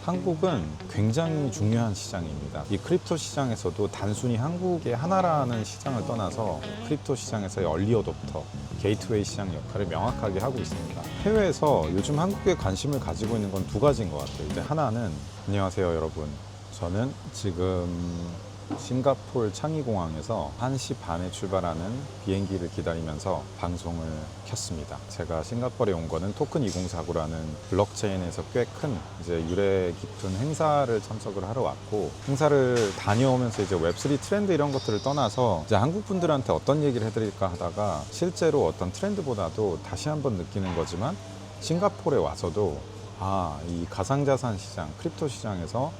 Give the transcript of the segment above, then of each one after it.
한국은 굉장히 중요한 시장입니다. 이 크립토 시장에서도 단순히 한국의 하나라는 시장을 떠나서 크립토 시장에서의 얼리 어댑터, 게이트웨이 시장 역할을 명확하게 하고 있습니다. 해외에서 요즘 한국에 관심을 가지고 있는 건 두 가지인 것 같아요. 이제 하나는, 안녕하세요 여러분, 저는 지금 싱가포르 창의공항에서 1시 반에 출발하는 비행기를 기다리면서 방송을 켰습니다. 제가 싱가포르에 온 거는 토큰 2049라는 블록체인에서 꽤 큰 유래 깊은 행사를 참석을 하러 왔고, 행사를 다녀오면서 웹3 트렌드 이런 것들을 떠나서 한국 분들한테 어떤 얘기를 해드릴까 하다가 실제로 어떤 트렌드보다도 다시 한번 느끼는 거지만, 싱가포르에 와서도 이 가상자산 시장, 크립토 시장에서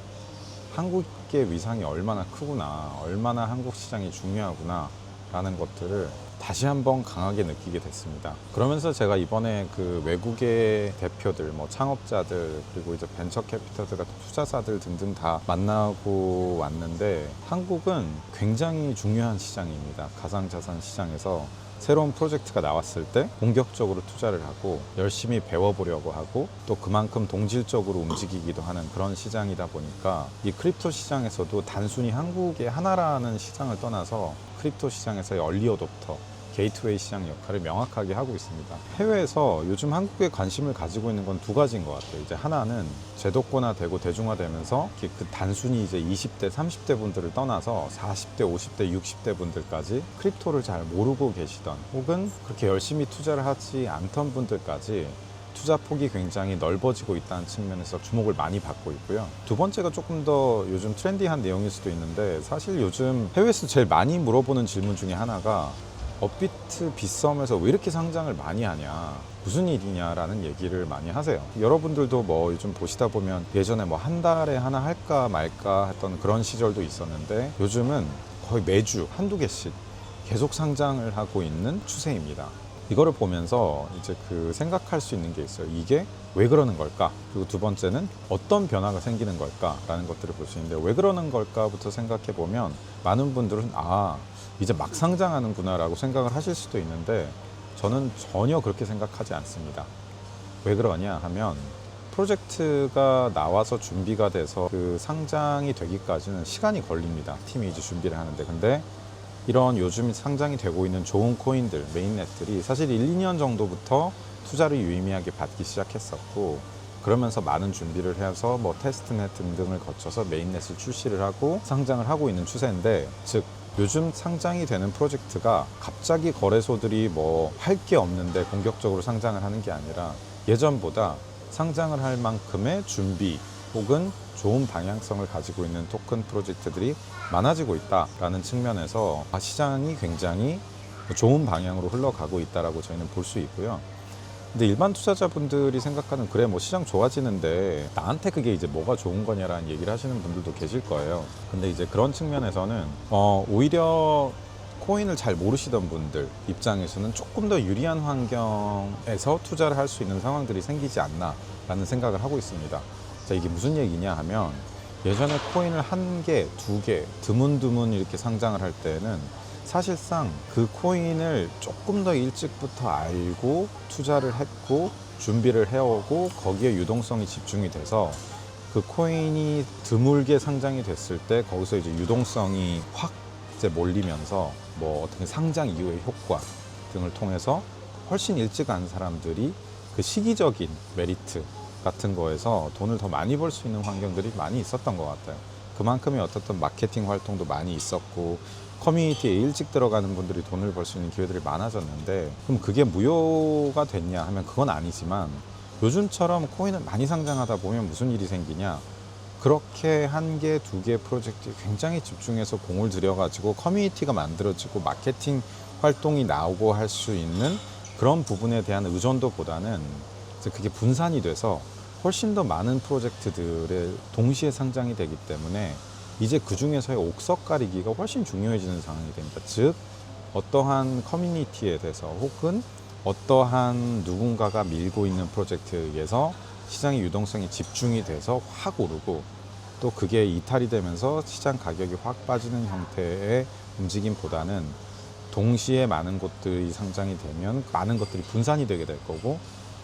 한국의 위상이 얼마나 크구나, 얼마나 한국 시장이 중요하구나 라는 것들을 다시 한번 강하게 느끼게 됐습니다. 그러면서 제가 이번에 그 외국의 대표들, 창업자들, 그리고 벤처 캐피털들 같은 투자사들 등등 다 만나고 왔는데, 한국은 굉장히 중요한 시장입니다. 가상자산 시장에서 새로운 프로젝트가 나왔을 때 본격적으로 투자를 하고 열심히 배워보려고 하고, 또 그만큼 동질적으로 움직이기도 하는 그런 시장이다 보니까, 이 크립토 시장에서도 단순히 한국의 하나라는 시장을 떠나서 크립토 시장에서의 얼리 어댑터, 게이트웨이 시장 역할을 명확하게 하고 있습니다. 해외에서 요즘 한국에 관심을 가지고 있는 건 두 가지인 것 같아요. 하나는 제도권화되고 대중화되면서 단순히 20대, 30대 분들을 떠나서 40대, 50대, 60대 분들까지 크립토를 잘 모르고 계시던, 혹은 그렇게 열심히 투자를 하지 않던 분들까지 투자 폭이 굉장히 넓어지고 있다는 측면에서 주목을 많이 받고 있고요. 두 번째가 조금 더 요즘 트렌디한 내용일 수도 있는데, 사실 요즘 해외에서 제일 많이 물어보는 질문 중에 하나가, 업비트 빗썸에서 왜 이렇게 상장을 많이 하냐, 무슨 일이냐라는 얘기를 많이 하세요. 여러분들도 요즘 보시다 보면 예전에 한 달에 하나 할까 말까 했던 그런 시절도 있었는데, 요즘은 거의 매주 한두 개씩 계속 상장을 하고 있는 추세입니다. 이거를 보면서 생각할 수 있는 게 있어요. 이게 왜 그러는 걸까? 그리고 두 번째는 어떤 변화가 생기는 걸까라는 것들을 볼 수 있는데, 왜 그러는 걸까부터 생각해 보면, 많은 분들은 이제 막 상장하는구나 라고 생각을 하실 수도 있는데, 저는 전혀 그렇게 생각하지 않습니다. 왜 그러냐 하면, 프로젝트가 나와서 준비가 돼서 그 상장이 되기까지는 시간이 걸립니다. 팀이 준비를 하는데. 근데 이런 요즘 상장이 되고 있는 좋은 코인들, 메인넷들이 사실 1, 2년 정도부터 투자를 유의미하게 받기 시작했었고, 그러면서 많은 준비를 해서 테스트넷 등등을 거쳐서 메인넷을 출시를 하고 상장을 하고 있는 추세인데, 즉 요즘 상장이 되는 프로젝트가 갑자기 거래소들이 할 게 없는데 본격적으로 상장을 하는 게 아니라, 예전보다 상장을 할 만큼의 준비 혹은 좋은 방향성을 가지고 있는 토큰 프로젝트들이 많아지고 있다라는 측면에서 시장이 굉장히 좋은 방향으로 흘러가고 있다라고 저희는 볼 수 있고요. 근데 일반 투자자분들이 생각하는, 그래 시장 좋아지는데 나한테 그게 뭐가 좋은 거냐라는 얘기를 하시는 분들도 계실 거예요. 근데 그런 측면에서는 오히려 코인을 잘 모르시던 분들 입장에서는 조금 더 유리한 환경에서 투자를 할 수 있는 상황들이 생기지 않나 라는 생각을 하고 있습니다. 자, 이게 무슨 얘기냐 하면, 예전에 코인을 한 개, 두 개 드문드문 이렇게 상장을 할 때는 사실상 그 코인을 조금 더 일찍부터 알고 투자를 했고 준비를 해오고, 거기에 유동성이 집중이 돼서 그 코인이 드물게 상장이 됐을 때 거기서 유동성이 확 몰리면서 어떻게 상장 이후의 효과 등을 통해서 훨씬 일찍 간 사람들이 그 시기적인 메리트 같은 거에서 돈을 더 많이 벌 수 있는 환경들이 많이 있었던 것 같아요. 그만큼의 어떤 마케팅 활동도 많이 있었고, 커뮤니티에 일찍 들어가는 분들이 돈을 벌 수 있는 기회들이 많아졌는데, 그럼 그게 무효가 됐냐 하면 그건 아니지만, 요즘처럼 코인을 많이 상장하다 보면 무슨 일이 생기냐, 그렇게 한 개, 두 개 프로젝트에 굉장히 집중해서 공을 들여가지고 커뮤니티가 만들어지고 마케팅 활동이 나오고 할 수 있는 그런 부분에 대한 의존도보다는 그게 분산이 돼서 훨씬 더 많은 프로젝트들의 동시에 상장이 되기 때문에, 이제 그 중에서의 옥석 가리기가 훨씬 중요해지는 상황이 됩니다. 즉, 어떠한 커뮤니티에 대해서 혹은 어떠한 누군가가 밀고 있는 프로젝트에 의해서 시장의 유동성이 집중이 돼서 확 오르고, 또 그게 이탈이 되면서 시장 가격이 확 빠지는 형태의 움직임보다는, 동시에 많은 곳들이 상장이 되면 많은 것들이 분산이 되게 될 거고,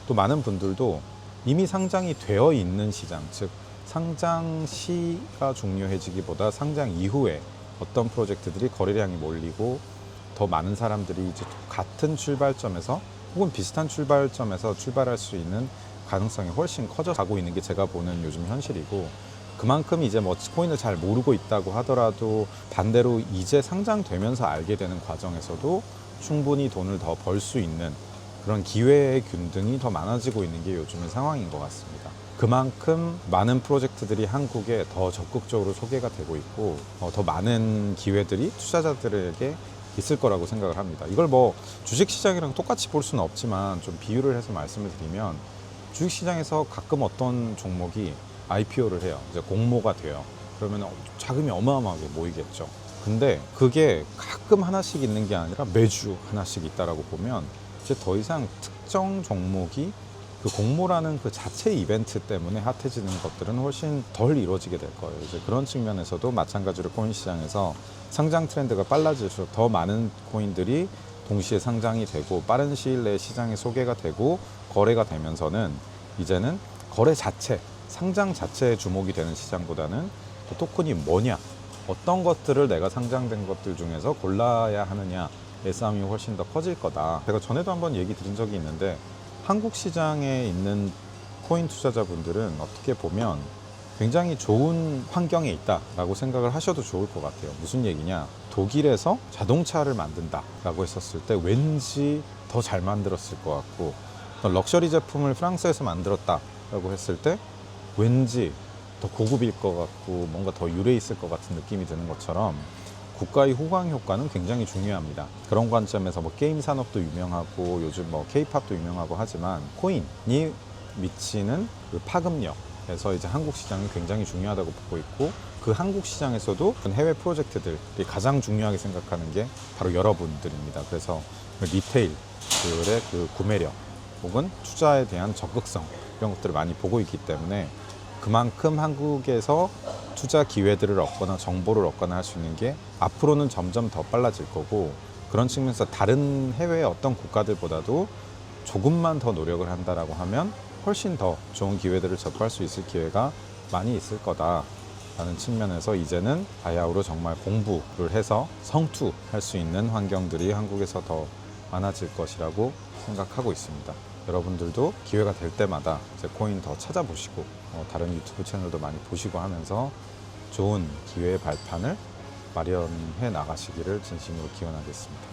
또 많은 분들도 이미 상장이 되어 있는 시장, 즉 상장 시가 중요해지기보다 상장 이후에 어떤 프로젝트들이 거래량이 몰리고 더 많은 사람들이 이제 같은 출발점에서 혹은 비슷한 출발점에서 출발할 수 있는 가능성이 훨씬 커져 가고 있는 게 제가 보는 요즘 현실이고, 그만큼 이제 뭐 코인을 잘 모르고 있다고 하더라도 반대로 이제 상장되면서 알게 되는 과정에서도 충분히 돈을 더 벌 수 있는 그런 기회의 균등이 더 많아지고 있는 게 요즘의 상황인 것 같습니다. 그만큼 많은 프로젝트들이 한국에 더 적극적으로 소개가 되고 있고 더 많은 기회들이 투자자들에게 있을 거라고 생각을 합니다. 이걸 뭐 주식시장이랑 똑같이 볼 수는 없지만 좀 비유를 해서 말씀을 드리면, 주식시장에서 가끔 어떤 종목이 IPO를 해요. 이제 공모가 돼요. 그러면 자금이 어마어마하게 모이겠죠. 근데 그게 가끔 하나씩 있는 게 아니라 매주 하나씩 있다라고 보면 이제 더 이상 특정 종목이 그 공모라는 그 자체 이벤트 때문에 핫해지는 것들은 훨씬 덜 이루어지게 될 거예요. 이제 그런 측면에서도 마찬가지로 코인 시장에서 상장 트렌드가 빨라질수록 더 많은 코인들이 동시에 상장이 되고 빠른 시일 내에 시장에 소개가 되고 거래가 되면서는 이제는 거래 자체, 상장 자체에 주목이 되는 시장보다는 그 토큰이 뭐냐, 어떤 것들을 내가 상장된 것들 중에서 골라야 하느냐의 싸움이 훨씬 더 커질 거다. 제가 전에도 한번 얘기 드린 적이 있는데, 한국 시장에 있는 코인 투자자분들은 어떻게 보면 굉장히 좋은 환경에 있다라고 생각을 하셔도 좋을 것 같아요. 무슨 얘기냐? 독일에서 자동차를 만든다라고 했었을 때 왠지 더 잘 만들었을 것 같고, 럭셔리 제품을 프랑스에서 만들었다라고 했을 때 왠지 더 고급일 것 같고 뭔가 더 유래 있을 것 같은 느낌이 드는 것처럼 국가의 호강 효과는 굉장히 중요합니다. 그런 관점에서 뭐 게임 산업도 유명하고 요즘 뭐 K-팝도 유명하고 하지만 코인이 미치는 그 파급력에서 이제 한국 시장이 굉장히 중요하다고 보고 있고, 그 한국 시장에서도 해외 프로젝트들이 가장 중요하게 생각하는 게 바로 여러분들입니다. 그래서 리테일들의 그 구매력 혹은 투자에 대한 적극성, 이런 것들을 많이 보고 있기 때문에 그만큼 한국에서 투자 기회들을 얻거나 정보를 얻거나 할 수 있는 게 앞으로는 점점 더 빨라질 거고, 그런 측면에서 다른 해외의 어떤 국가들보다도 조금만 더 노력을 한다라고 하면 훨씬 더 좋은 기회들을 접할 수 있을 기회가 많이 있을 거다라는 측면에서 이제는 바야흐로 정말 공부를 해서 성투할 수 있는 환경들이 한국에서 더 많아질 것이라고 생각하고 있습니다. 여러분들도 기회가 될 때마다 이제 코인 더 찾아보시고 다른 유튜브 채널도 많이 보시고 하면서 좋은 기회의 발판을 마련해 나가시기를 진심으로 기원하겠습니다.